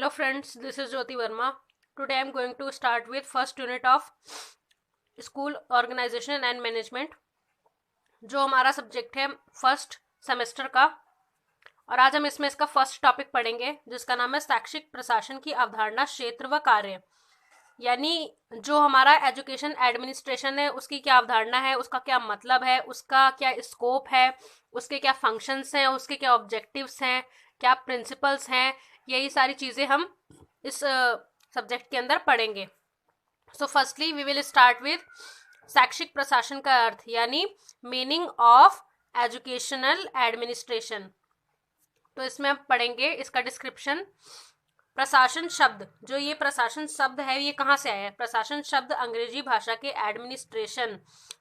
Hello friends, this is Jyoti Verma. Today I am going to start with first unit of School Organization and Management, जो हमारा subject है first semester का। और आज हम इसमें इसका फर्स्ट टॉपिक पढ़ेंगे जिसका नाम है शैक्षिक प्रशासन की अवधारणा, क्षेत्र व कार्य। यानी जो हमारा एजुकेशन एडमिनिस्ट्रेशन है उसकी क्या अवधारणा है, उसका क्या मतलब है, उसका क्या स्कोप है, उसके क्या फंक्शंस हैं, उसके क्या ऑब्जेक्टिव्स हैं, क्या प्रिंसिपल्स हैं, यही सारी चीज़ें हम इस सब्जेक्ट के अंदर पढ़ेंगे। So firstly we will start with शैक्षिक प्रशासन का अर्थ, यानी मीनिंग ऑफ एजुकेशनल एडमिनिस्ट्रेशन। तो इसमें हम पढ़ेंगे इसका डिस्क्रिप्शन। प्रशासन शब्द, जो ये प्रशासन शब्द है ये कहाँ से आया है? प्रशासन शब्द अंग्रेजी भाषा के एडमिनिस्ट्रेशन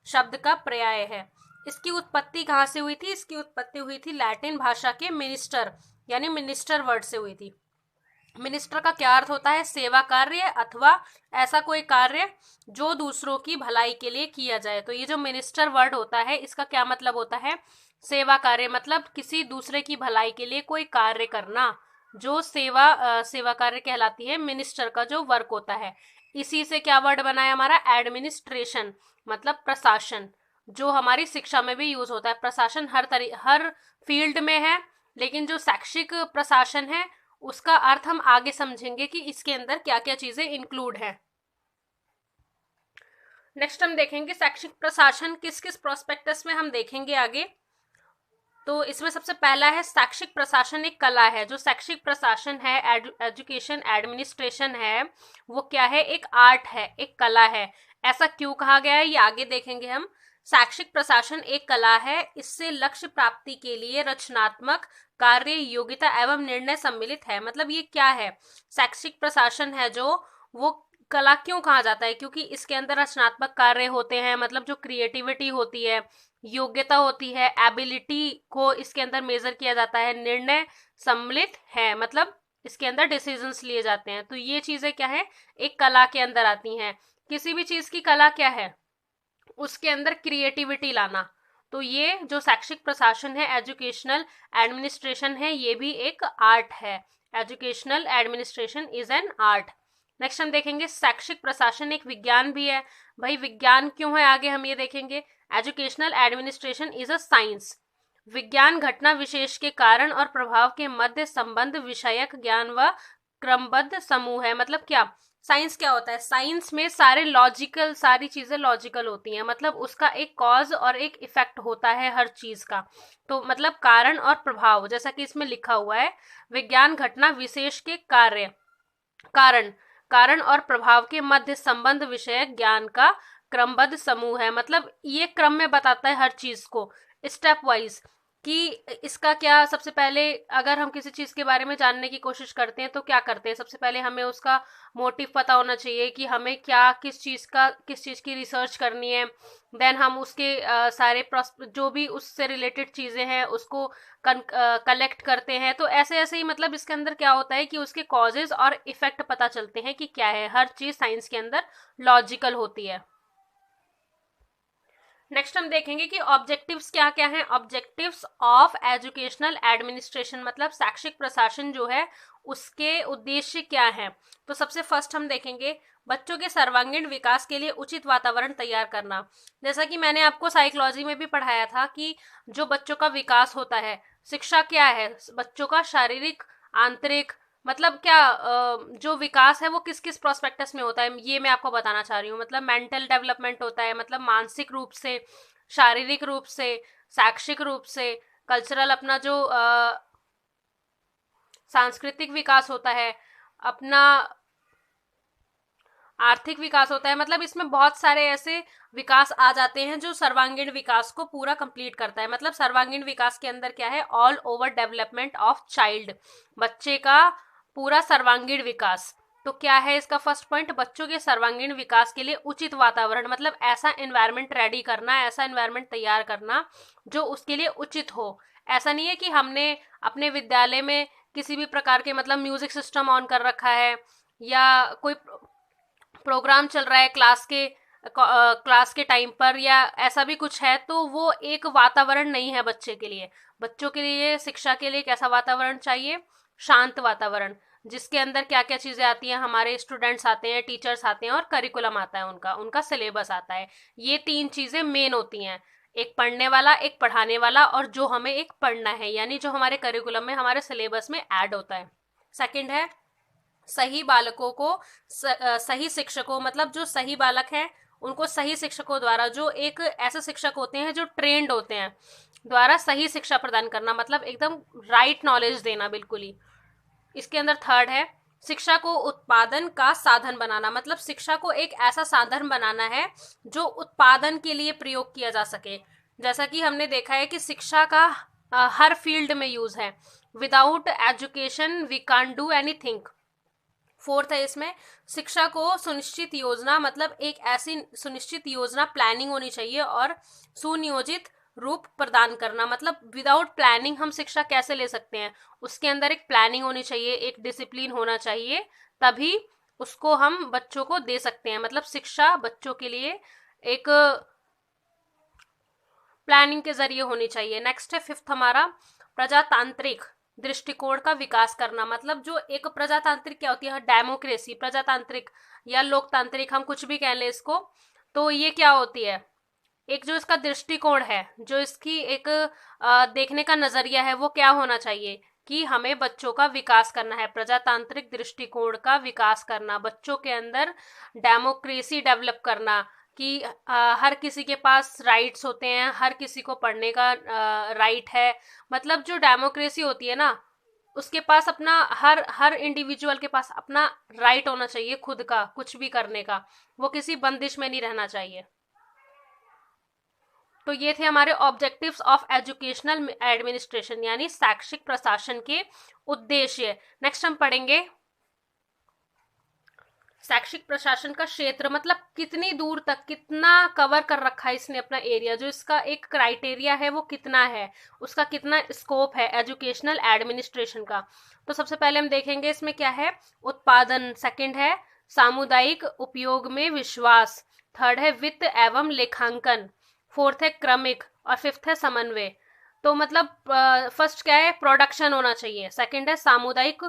शब्द का पर्याय है। इसकी उत्पत्ति कहाँ से हुई थी? इसकी उत्पत्ति हुई थी लैटिन भाषा के मिनिस्टर, यानी मिनिस्टर वर्ड से हुई थी। मिनिस्टर का क्या अर्थ होता है? सेवा कार्य अथवा ऐसा कोई कार्य जो दूसरों की भलाई के लिए किया जाए। तो ये जो मिनिस्टर वर्ड होता है इसका क्या मतलब होता है? सेवा कार्य, मतलब किसी दूसरे की भलाई के लिए कोई कार्य करना, जो सेवा कार्य कहलाती है मिनिस्टर का जो वर्क होता है। इसी से क्या वर्ड बना है हमारा? एडमिनिस्ट्रेशन, मतलब प्रशासन, जो हमारी शिक्षा में भी यूज होता है। प्रशासन हर फील्ड में है, लेकिन जो शैक्षिक प्रशासन है उसका अर्थ हम आगे समझेंगे कि इसके अंदर क्या क्या चीजें इंक्लूड है। नेक्स्ट हम देखेंगे शैक्षिक प्रशासन किस किस प्रोस्पेक्टस में हम देखेंगे आगे। तो इसमें सबसे पहला है शैक्षिक प्रशासन एक कला है। जो शैक्षिक प्रशासन है, एजुकेशन एडमिनिस्ट्रेशन है, वो क्या है? एक आर्ट है, एक कला है। ऐसा क्यों कहा गया है ये आगे देखेंगे हम। शैक्षिक प्रशासन एक कला है, इससे लक्ष्य प्राप्ति के लिए रचनात्मक कार्य, योग्यता एवं निर्णय सम्मिलित है। मतलब ये क्या है? शैक्षिक प्रशासन है जो, वो कला क्यों कहा जाता है? क्योंकि इसके अंदर रचनात्मक कार्य होते हैं, मतलब जो क्रिएटिविटी होती है, योग्यता होती है, एबिलिटी को इसके अंदर मेजर किया जाता है, निर्णय सम्मिलित है, मतलब इसके अंदर डिसीजंस लिए जाते हैं। तो ये चीजें क्या है? एक कला के अंदर आती हैं। किसी भी चीज की कला क्या है? उसके अंदर क्रिएटिविटी लाना। तो ये जो शैक्षिक प्रशासन है, एजुकेशनल एडमिनिस्ट्रेशन है, ये भी एक आर्ट है। Educational administration is an art. Next हम देखेंगे शैक्षिक प्रशासन एक विज्ञान भी है। भाई विज्ञान क्यों है आगे हम ये देखेंगे। Educational administration is a science. विज्ञान घटना विशेष के कारण और प्रभाव के मध्य संबंध विषयक ज्ञान व क्रमबद्ध समूह है। मतलब क्या? साइंस क्या होता है? साइंस में सारी चीजें लॉजिकल होती हैं, मतलब उसका एक कॉज और एक इफेक्ट होता है हर चीज का। तो मतलब कारण और प्रभाव, जैसा कि इसमें लिखा हुआ है, विज्ञान घटना विशेष के कारण और प्रभाव के मध्य संबंध विषयक ज्ञान का क्रमबद्ध समूह है। मतलब ये क्रम में बताता है हर चीज को, स्टेप वाइज, कि इसका क्या। सबसे पहले अगर हम किसी चीज के बारे में जानने की कोशिश करते हैं तो क्या करते हैं? सबसे पहले हमें उसका मोटिव पता होना चाहिए कि हमें क्या, किस चीज की रिसर्च करनी है। देन हम उसके सारे जो भी उससे रिलेटेड चीजें हैं उसको कलेक्ट करते हैं। तो ऐसे ऐसे ही, मतलब इसके अंदर क्या होता है कि उसके कॉजेज और इफेक्ट पता चलते हैं कि क्या है। हर चीज साइंस के अंदर लॉजिकल होती है। नेक्स्ट हम देखेंगे कि ऑब्जेक्टिव्स क्या क्या हैं। ऑब्जेक्टिव्स ऑफ एजुकेशनल एडमिनिस्ट्रेशन, मतलब शैक्षिक प्रशासन जो है उसके उद्देश्य क्या है। तो सबसे फर्स्ट हम देखेंगे बच्चों के सर्वांगीण विकास के लिए उचित वातावरण तैयार करना। जैसा कि मैंने आपको साइकोलॉजी में भी पढ़ाया था कि जो बच्चों का विकास होता है, शिक्षा क्या है? बच्चों का शारीरिक, आंतरिक, मतलब क्या जो विकास है वो किस किस प्रोस्पेक्टस में होता है, ये मैं आपको बताना चाह रही हूँ। मतलब मेंटल डेवलपमेंट होता है, मतलब मानसिक रूप से, शारीरिक रूप से, शैक्षिक रूप से, कल्चरल, अपना जो सांस्कृतिक विकास होता है, अपना आर्थिक विकास होता है। मतलब इसमें बहुत सारे ऐसे विकास आ जाते हैं जो सर्वांगीण विकास को पूरा कंप्लीट करता है। मतलब सर्वांगीण विकास के अंदर क्या है? All over development of child, बच्चे का पूरा सर्वांगीण विकास। तो क्या है इसका फर्स्ट पॉइंट? बच्चों के सर्वांगीण विकास के लिए उचित वातावरण, मतलब ऐसा एनवायरनमेंट रेडी करना, ऐसा एनवायरनमेंट तैयार करना जो उसके लिए उचित हो। ऐसा नहीं है कि हमने अपने विद्यालय में किसी भी प्रकार के, मतलब म्यूजिक सिस्टम ऑन कर रखा है या कोई प्रोग्राम चल रहा है क्लास के टाइम पर, या ऐसा भी कुछ है, तो वो एक वातावरण नहीं है बच्चे के लिए। बच्चों के लिए, शिक्षा के लिए कैसा वातावरण चाहिए? शांत वातावरण, जिसके अंदर क्या क्या चीज़ें आती हैं, हमारे स्टूडेंट्स आते हैं, टीचर्स आते हैं और करिकुलम आता है, उनका उनका सिलेबस आता है। ये 3 चीज़ें मेन होती हैं, एक पढ़ने वाला, एक पढ़ाने वाला, और जो हमें एक पढ़ना है, यानी जो हमारे करिकुलम में, हमारे सिलेबस में ऐड होता है। सेकंड है सही बालकों को सही शिक्षकों, मतलब जो सही बालक हैं उनको सही शिक्षकों द्वारा, जो एक ऐसे शिक्षक होते हैं जो ट्रेंड होते हैं, द्वारा सही शिक्षा प्रदान करना, मतलब एकदम राइट नॉलेज देना बिल्कुल ही। इसके अंदर थर्ड है शिक्षा को उत्पादन का साधन बनाना, मतलब शिक्षा को एक ऐसा साधन बनाना है जो उत्पादन के लिए प्रयोग किया जा सके। जैसा कि हमने देखा है कि शिक्षा का हर फील्ड में यूज है। Without education we can't do anything. Fourth है इसमें शिक्षा को सुनिश्चित योजना, मतलब एक ऐसी सुनिश्चित योजना, प्लानिंग होनी चाहिए और सुनियोजित रूप प्रदान करना, मतलब विदाउट प्लानिंग हम शिक्षा कैसे ले सकते हैं, उसके अंदर एक प्लानिंग होनी चाहिए, एक डिसिप्लिन होना चाहिए, तभी उसको हम बच्चों को दे सकते हैं। मतलब शिक्षा बच्चों के लिए एक प्लानिंग के जरिए होनी चाहिए। नेक्स्ट है फिफ्थ हमारा प्रजातांत्रिक दृष्टिकोण का विकास करना, मतलब जो एक प्रजातांत्रिक क्या होती है, डेमोक्रेसी, प्रजातांत्रिक या लोकतांत्रिक, हम कुछ भी कह लें इसको, तो ये क्या होती है, एक जो इसका दृष्टिकोण है, जो इसकी एक देखने का नजरिया है, वो क्या होना चाहिए कि हमें बच्चों का विकास करना है, प्रजातांत्रिक दृष्टिकोण का विकास करना, बच्चों के अंदर डेमोक्रेसी डेवलप करना, कि हर किसी के पास राइट्स होते हैं, हर किसी को पढ़ने का राइट है। मतलब जो डेमोक्रेसी होती है ना, उसके पास अपना हर हर इंडिविजुअल के पास अपना राइट होना चाहिए खुद का कुछ भी करने का, वो किसी बंदिश में नहीं रहना चाहिए। तो ये थे हमारे ऑब्जेक्टिव्स ऑफ एजुकेशनल एडमिनिस्ट्रेशन, यानी शैक्षिक प्रशासन के उद्देश्य। नेक्स्ट हम पढ़ेंगे शैक्षिक प्रशासन का क्षेत्र, मतलब कितनी दूर तक, कितना कवर कर रखा है इसने अपना एरिया, जो इसका एक क्राइटेरिया है वो कितना है, उसका कितना स्कोप है एजुकेशनल एडमिनिस्ट्रेशन का। तो सबसे पहले हम देखेंगे इसमें क्या है, उत्पादन, सेकंड है सामुदायिक उपयोग में विश्वास, थर्ड है वित्त एवं लेखांकन, फोर्थ है क्रमिक, और फिफ्थ है समन्वय। तो मतलब फर्स्ट क्या है, प्रोडक्शन होना चाहिए, सेकंड है सामुदायिक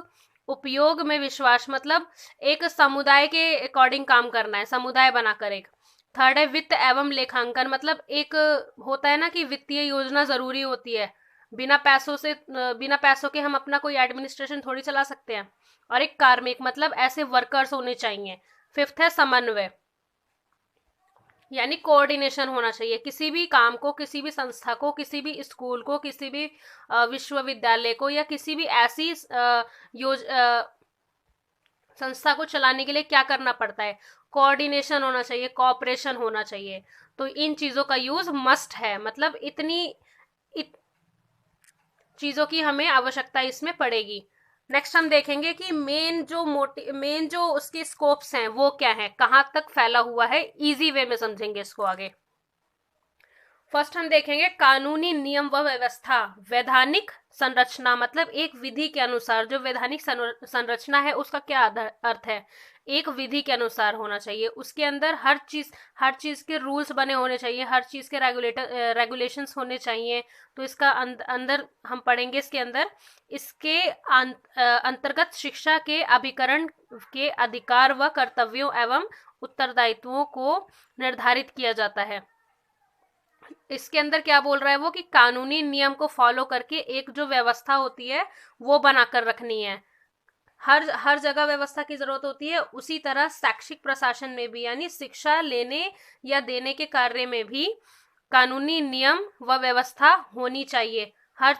उपयोग में विश्वास, मतलब एक समुदाय के अकॉर्डिंग काम करना है, समुदाय बनाकर एक। थर्ड है वित्त एवं लेखांकन, मतलब एक होता है ना कि वित्तीय योजना जरूरी होती है, बिना पैसों के हम अपना कोई एडमिनिस्ट्रेशन थोड़ी चला सकते हैं। और एक कार्मिक, मतलब ऐसे वर्कर्स होने चाहिए। फिफ्थ है समन्वय, यानी कोऑर्डिनेशन होना चाहिए, किसी भी काम को, किसी भी संस्था को, किसी भी स्कूल को, किसी भी विश्वविद्यालय को, या किसी भी ऐसी संस्था को चलाने के लिए क्या करना पड़ता है, कोऑर्डिनेशन होना चाहिए, कोऑपरेशन होना चाहिए। तो इन चीजों का यूज मस्ट है, मतलब इतनी चीजों की हमें आवश्यकता इसमें पड़ेगी। नेक्स्ट हम देखेंगे कि मेन जो उसके स्कोप्स हैं वो क्या है, कहाँ तक फैला हुआ है, इजी वे में समझेंगे इसको आगे। फर्स्ट हम देखेंगे कानूनी नियम व व्यवस्था, वैधानिक संरचना, मतलब एक विधि के अनुसार, जो वैधानिक संरचना है उसका क्या अर्थ है, एक विधि के अनुसार होना चाहिए, उसके अंदर हर चीज के रूल्स बने होने चाहिए, हर चीज के रेगुलेशंस होने चाहिए। तो इसका अंदर हम पढ़ेंगे, इसके अंदर इसके अंतर्गत शिक्षा के अभिकरण के अधिकार व कर्तव्यों एवं उत्तरदायित्वों को निर्धारित किया जाता है। इसके अंदर क्या बोल रहा है वो, कि कानूनी नियम को फॉलो करके एक जो व्यवस्था होती है वो बनाकर रखनी है, हर जगह व्यवस्था की जरूरत होती है। उसी तरह शैक्षिक प्रशासन में भी, यानी शिक्षा लेने या देने के कार्य में भी कानूनी नियम व व्यवस्था होनी चाहिए। हर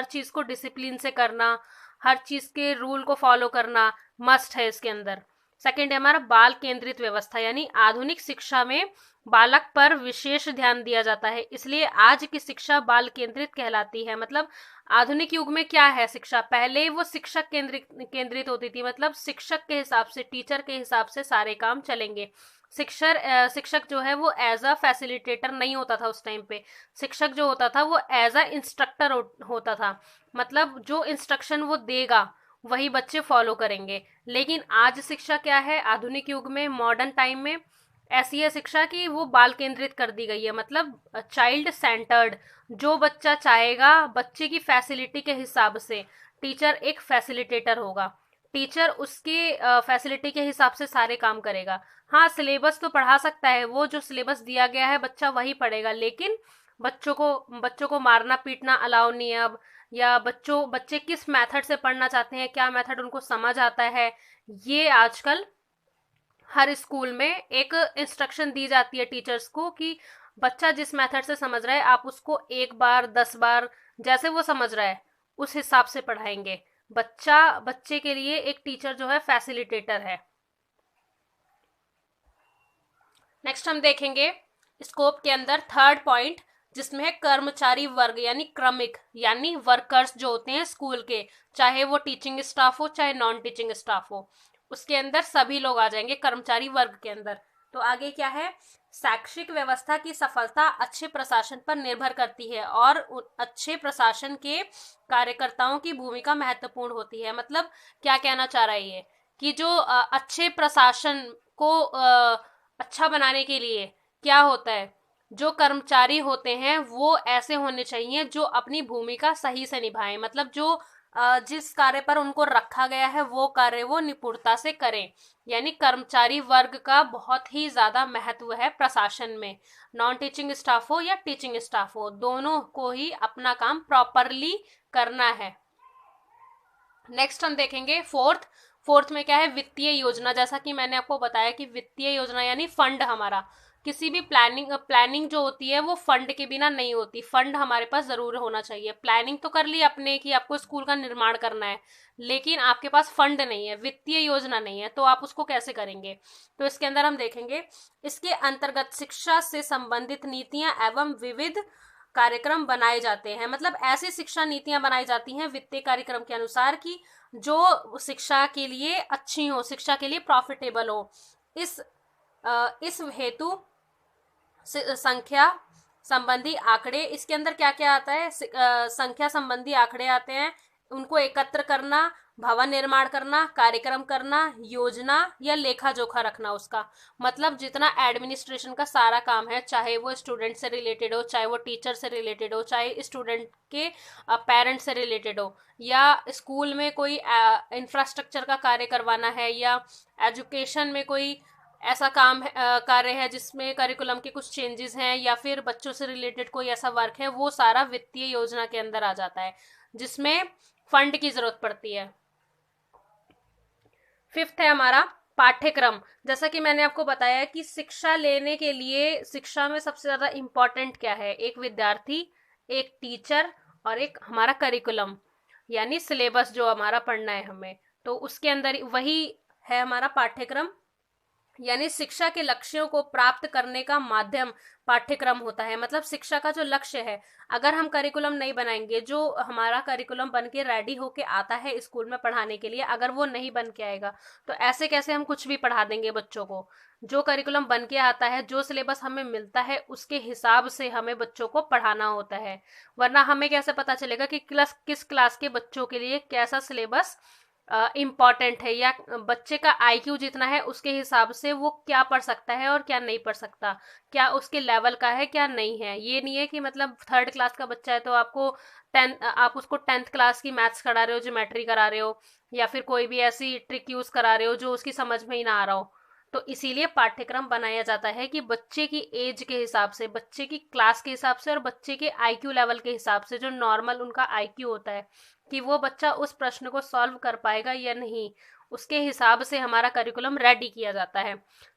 चीज को डिसिप्लिन से करना, हर चीज के रूल को फॉलो करना मस्ट है इसके अंदर। सेकंड है हमारा बाल केंद्रित व्यवस्था, यानी आधुनिक शिक्षा में बालक पर विशेष ध्यान दिया जाता है, इसलिए आज की शिक्षा बाल केंद्रित कहलाती है। मतलब आधुनिक युग में क्या है शिक्षा, पहले वो शिक्षक केंद्रित होती थी, मतलब शिक्षक के हिसाब से, टीचर के हिसाब से सारे काम चलेंगे। शिक्षक जो है वो एज अ फैसिलिटेटर नहीं होता था उस टाइम पे, शिक्षक जो होता था वो एज अ इंस्ट्रक्टर होता था, मतलब जो इंस्ट्रक्शन वो देगा वही बच्चे फॉलो करेंगे। लेकिन आज शिक्षा क्या है, आधुनिक युग में, मॉडर्न टाइम में ऐसी है शिक्षा कि वो बाल केंद्रित कर दी गई है, मतलब चाइल्ड सेंटर्ड, जो बच्चा चाहेगा, बच्चे की फैसिलिटी के हिसाब से टीचर एक फैसिलिटेटर होगा। टीचर उसके फैसिलिटी के हिसाब से सारे काम करेगा। हाँ, सिलेबस तो पढ़ा सकता है, वो जो सिलेबस दिया गया है बच्चा वही पढ़ेगा, लेकिन बच्चों को मारना पीटना अलाउ नहीं है अब, या बच्चे किस मेथड से पढ़ना चाहते हैं, क्या मेथड उनको समझ आता है, ये आजकल हर स्कूल में एक इंस्ट्रक्शन दी जाती है टीचर्स को कि बच्चा जिस मेथड से समझ रहा है आप उसको 1 बार 10 बार जैसे वो समझ रहा है उस हिसाब से पढ़ाएंगे। बच्चे के लिए एक टीचर जो है फैसिलिटेटर है। नेक्स्ट हम देखेंगे स्कोप के अंदर थर्ड पॉइंट, जिसमें है कर्मचारी वर्ग यानी क्रमिक, यानी वर्कर्स जो होते हैं स्कूल के, चाहे वो टीचिंग स्टाफ हो चाहे नॉन टीचिंग स्टाफ हो, उसके अंदर सभी लोग आ जाएंगे कर्मचारी वर्ग के अंदर। तो आगे क्या है, शैक्षिक व्यवस्था की सफलता अच्छे प्रशासन पर निर्भर करती है और अच्छे प्रशासन के कार्यकर्ताओं की भूमिका महत्वपूर्ण होती है। मतलब क्या कहना चाह रहा है ये, कि जो अच्छे प्रशासन को अच्छा बनाने के लिए क्या होता है, जो कर्मचारी होते हैं वो ऐसे होने चाहिए जो अपनी भूमिका सही से निभाएं। मतलब जो जिस कार्य पर उनको रखा गया है वो कार्य वो निपुणता से करें। यानी कर्मचारी वर्ग का बहुत ही ज्यादा महत्व है प्रशासन में। नॉन टीचिंग स्टाफ हो या टीचिंग स्टाफ हो, दोनों को ही अपना काम प्रॉपरली करना है। नेक्स्ट हम देखेंगे फोर्थ में क्या है, वित्तीय योजना। जैसा कि मैंने आपको बताया कि वित्तीय योजना यानी फंड, हमारा किसी भी प्लानिंग जो होती है वो फंड के बिना नहीं होती। फंड हमारे पास जरूर होना चाहिए। प्लानिंग तो कर ली अपने कि आपको स्कूल का निर्माण करना है, लेकिन आपके पास फंड नहीं है, वित्तीय योजना नहीं है, तो आप उसको कैसे करेंगे। तो इसके अंदर हम देखेंगे, इसके अंतर्गत शिक्षा से संबंधित नीतियां एवं विविध कार्यक्रम बनाए जाते हैं। मतलब ऐसी शिक्षा नीतियां बनाई जाती हैं वित्तीय कार्यक्रम के अनुसार कि जो शिक्षा के लिए अच्छी हो, शिक्षा के लिए प्रॉफिटेबल हो। इस हेतु संख्या संबंधी आंकड़े, इसके अंदर क्या क्या आता है, संख्या संबंधी आंकड़े आते हैं, उनको एकत्र करना, भवन निर्माण करना, कार्यक्रम करना, योजना या लेखा जोखा रखना उसका। मतलब जितना एडमिनिस्ट्रेशन का सारा काम है, चाहे वो स्टूडेंट से रिलेटेड हो, चाहे वो टीचर से रिलेटेड हो, चाहे स्टूडेंट के पेरेंट्स से रिलेटेड हो, या स्कूल में कोई इंफ्रास्ट्रक्चर का कार्य करवाना है, या एजुकेशन में कोई ऐसा कार्य है जिसमें करिकुलम के कुछ चेंजेस हैं, या फिर बच्चों से रिलेटेड कोई ऐसा वर्क है, वो सारा वित्तीय योजना के अंदर आ जाता है, जिसमें फंड की जरूरत पड़ती है। फिफ्थ है हमारा पाठ्यक्रम। जैसा कि मैंने आपको बताया कि शिक्षा लेने के लिए शिक्षा में सबसे ज्यादा इंपॉर्टेंट क्या है, एक विद्यार्थी, एक टीचर और एक हमारा करिकुलम, यानी सिलेबस जो हमारा पढ़ना है हमें। तो उसके अंदर वही है हमारा पाठ्यक्रम, यानी शिक्षा के लक्ष्यों को प्राप्त करने का माध्यम पाठ्यक्रम होता है। मतलब शिक्षा का जो लक्ष्य है, अगर हम करिकुलम नहीं बनाएंगे, जो हमारा करिकुलम बन के रेडी होके आता है स्कूल में पढ़ाने के लिए, अगर वो नहीं बन के आएगा तो ऐसे कैसे हम कुछ भी पढ़ा देंगे बच्चों को। जो करिकुलम बन के आता है, जो सिलेबस हमें मिलता है, उसके हिसाब से हमें बच्चों को पढ़ाना होता है, वरना हमें कैसे पता चलेगा कि किस क्लास के बच्चों के लिए कैसा सिलेबस इम्पॉर्टेंट है, या बच्चे का आईक्यू जितना है उसके हिसाब से वो क्या पढ़ सकता है और क्या नहीं पढ़ सकता, क्या उसके लेवल का है क्या नहीं है। ये नहीं है कि मतलब 3rd क्लास का बच्चा है तो आप उसको 10th क्लास की मैथ्स करा रहे हो, ज्योमेट्री करा रहे हो, या फिर कोई भी ऐसी ट्रिक यूज करा रहे हो जो उसकी समझ में ही ना आ रहा हो। तो इसीलिए पाठ्यक्रम बनाया जाता है कि बच्चे की एज के हिसाब से, बच्चे की क्लास के हिसाब से और बच्चे के आईक्यू लेवल के हिसाब से, जो नॉर्मल उनका आईक्यू होता है, कि वो बच्चा उस प्रश्न को सॉल्व कर पाएगा या नहीं, उसके हिसाब से हमारा करिकुलम रेडी किया जाता है।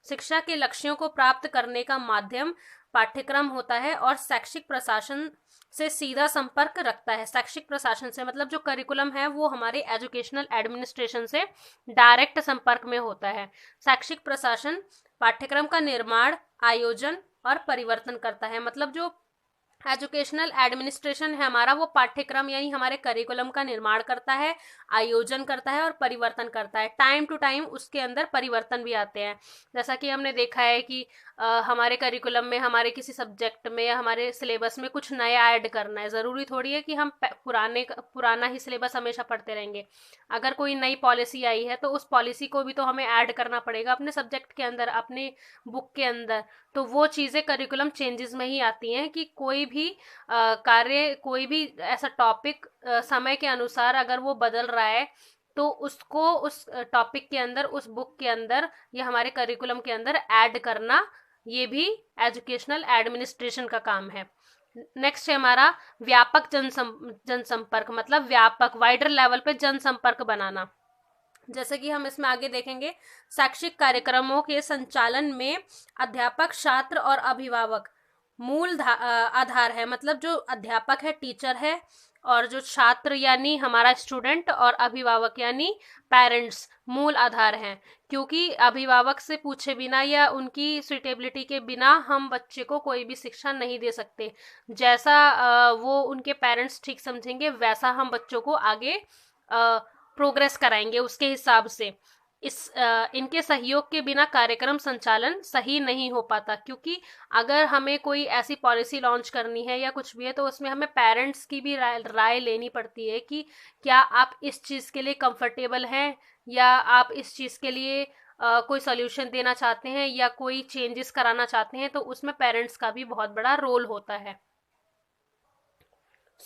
शिक्षा के लक्ष्यों को प्राप्त करने का माध्यम पाठ्यक्रम होता है और शैक्षिक प्रशासन से सीधा संपर्क रखता है। शैक्षिक प्रशासन से मतलब जो करिकुलम है वो हमारे एजुकेशनल एडमिनिस्ट्रेशन से डायरेक्ट संपर्क में होता है। शैक्षिक प्रशासन पाठ्यक्रम का निर्माण, आयोजन और परिवर्तन करता है। मतलब जो एजुकेशनल एडमिनिस्ट्रेशन है हमारा, वो पाठ्यक्रम यानी हमारे करिकुलम का निर्माण करता है, आयोजन करता है और परिवर्तन करता है। टाइम टू टाइम उसके अंदर परिवर्तन भी आते हैं। जैसा कि हमने देखा है कि हमारे करिकुलम में, हमारे किसी सब्जेक्ट में या हमारे सिलेबस में कुछ नया ऐड करना है, ज़रूरी थोड़ी है कि हम पुराना ही सिलेबस हमेशा पढ़ते रहेंगे। अगर कोई नई पॉलिसी आई है तो उस पॉलिसी को भी तो हमें ऐड करना पड़ेगा अपने सब्जेक्ट के अंदर, अपने बुक के अंदर। तो वो चीज़ें करिकुलम चेंजेस में ही आती हैं कि कोई भी कार्य, कोई भी ऐसा टॉपिक समय के अनुसार अगर वो बदल रहा है तो उसको उस टॉपिक के अंदर, उस बुक के अंदर या हमारे करिकुलम के अंदर ऐड करना, ये भी एजुकेशनल एडमिनिस्ट्रेशन का काम है। नेक्स्ट है हमारा व्यापक जनसंपर्क, मतलब व्यापक वाइडर लेवल पे जनसंपर्क बनाना। जैसे कि हम इसमें आगे देखेंगे, शैक्षिक कार्यक्रमों के संचालन में अध्यापक, छात्र और अभिभावक मूल आधार है। मतलब जो अध्यापक है, टीचर है, और जो छात्र यानी हमारा स्टूडेंट, और अभिभावक यानी पेरेंट्स मूल आधार हैं। क्योंकि अभिभावक से पूछे बिना या उनकी सुटेबिलिटी के बिना हम बच्चे को कोई भी शिक्षा नहीं दे सकते। जैसा वो उनके पेरेंट्स ठीक समझेंगे वैसा हम बच्चों को आगे प्रोग्रेस कराएंगे उसके हिसाब से। इनके सहयोग के बिना कार्यक्रम संचालन सही नहीं हो पाता। क्योंकि अगर हमें कोई ऐसी पॉलिसी लॉन्च करनी है या कुछ भी है, तो उसमें हमें पेरेंट्स की भी राय लेनी पड़ती है कि क्या आप इस चीज़ के लिए कंफर्टेबल हैं, या आप इस चीज़ के लिए कोई सॉल्यूशन देना चाहते हैं, या कोई चेंजेस कराना चाहते हैं। तो उसमें पेरेंट्स का भी बहुत बड़ा रोल होता है।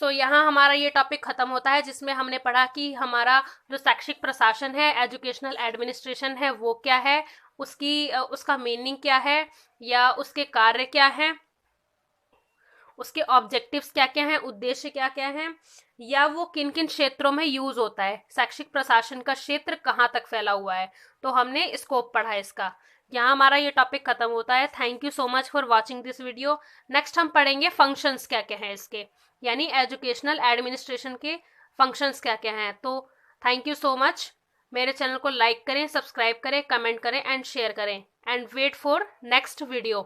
यहाँ हमारा ये टॉपिक खत्म होता है, जिसमें हमने पढ़ा कि हमारा जो शैक्षिक प्रशासन है, एजुकेशनल एडमिनिस्ट्रेशन है, वो क्या है, उसका मीनिंग क्या है, या उसके कार्य क्या हैं, उसके ऑब्जेक्टिव्स क्या क्या हैं, उद्देश्य क्या क्या हैं, या वो किन किन क्षेत्रों में यूज होता है, शैक्षिक प्रशासन का क्षेत्र कहाँ तक फैला हुआ है। तो हमने स्कोप पढ़ा इसका। यहाँ हमारा ये टॉपिक खत्म होता है। Thank you so much for watching this video. Next हम पढ़ेंगे फंक्शंस क्या क्या हैं इसके, यानी एजुकेशनल एडमिनिस्ट्रेशन के फंक्शंस क्या क्या हैं। तो थैंक यू सो मच। मेरे चैनल को लाइक करें, सब्सक्राइब करें, कमेंट करें एंड शेयर करें, and wait for next video.